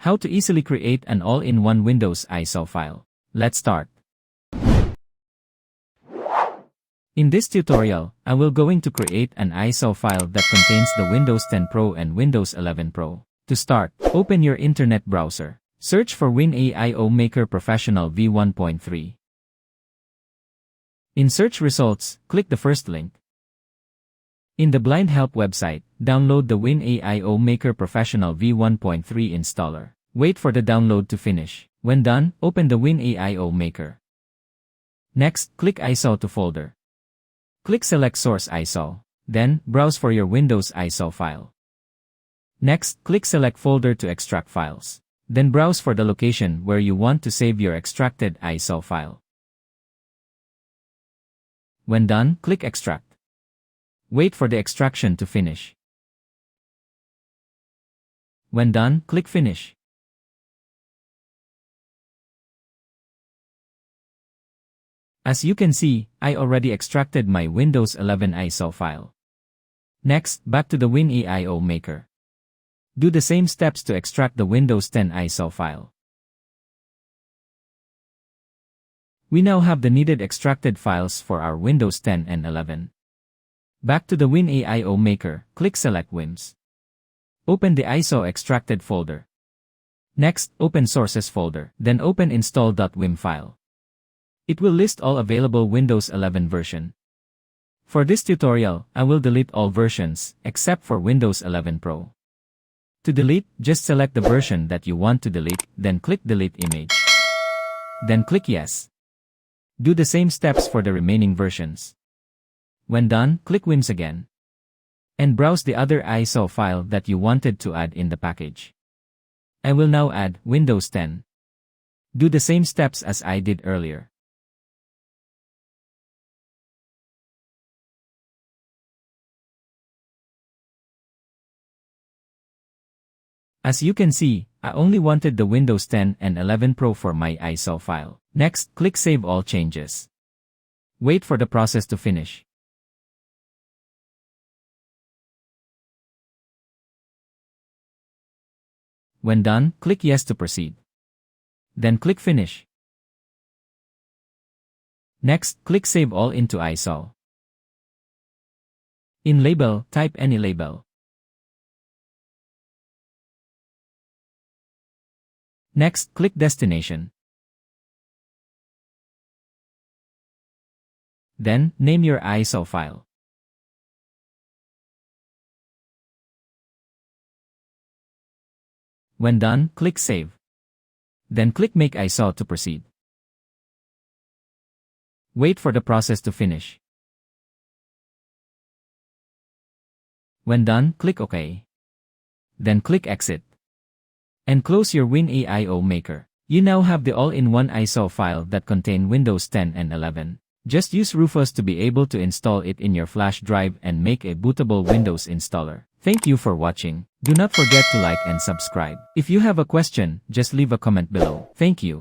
How to easily create an all-in-one Windows ISO file. Let's start. In this tutorial, I will going to create an ISO file that contains the Windows 10 Pro and Windows 11 Pro. To start, open your internet browser. Search for WinAIO Maker Professional v1.3. In search results, click the first link. In the Blind Help website, download the WinAIO Maker Professional v1.3 installer. Wait for the download to finish. When done, open the WinAIO Maker. Next, click ISO to folder. Click Select Source ISO. Then, browse for your Windows ISO file. Next, click Select Folder to extract files. Then browse for the location where you want to save your extracted ISO file. When done, click Extract. Wait for the extraction to finish. When done, click Finish. As you can see, I already extracted my Windows 11 ISO file. Next, back to the WinAIO Maker. Do the same steps to extract the Windows 10 ISO file. We now have the needed extracted files for our Windows 10 and 11. Back to the WinAIO Maker, click Select WIMS. Open the ISO extracted folder. Next, open Sources folder, then open install.wim file. It will list all available Windows 11 version. For this tutorial, I will delete all versions, except for Windows 11 Pro. To delete, just select the version that you want to delete, then click Delete Image. Then click Yes. Do the same steps for the remaining versions. When done, click WIMS again. And browse the other ISO file that you wanted to add in the package. I will now add Windows 10. Do the same steps as I did earlier. As you can see, I only wanted the Windows 10 and 11 Pro for my ISO file. Next, click Save All Changes. Wait for the process to finish. When done, click Yes to proceed. Then click Finish. Next, click Save All into ISO. In Label, type any label. Next, click Destination. Then, name your ISO file. When done, click Save. Then click Make ISO to proceed. Wait for the process to finish. When done, click OK. Then click Exit. And close your WinAIO Maker. You now have the all-in-one ISO file that contain Windows 10 and 11. Just use Rufus to be able to install it in your flash drive and make a bootable Windows installer. Thank you for watching. Do not forget to like and subscribe. If you have a question, just leave a comment below. Thank you.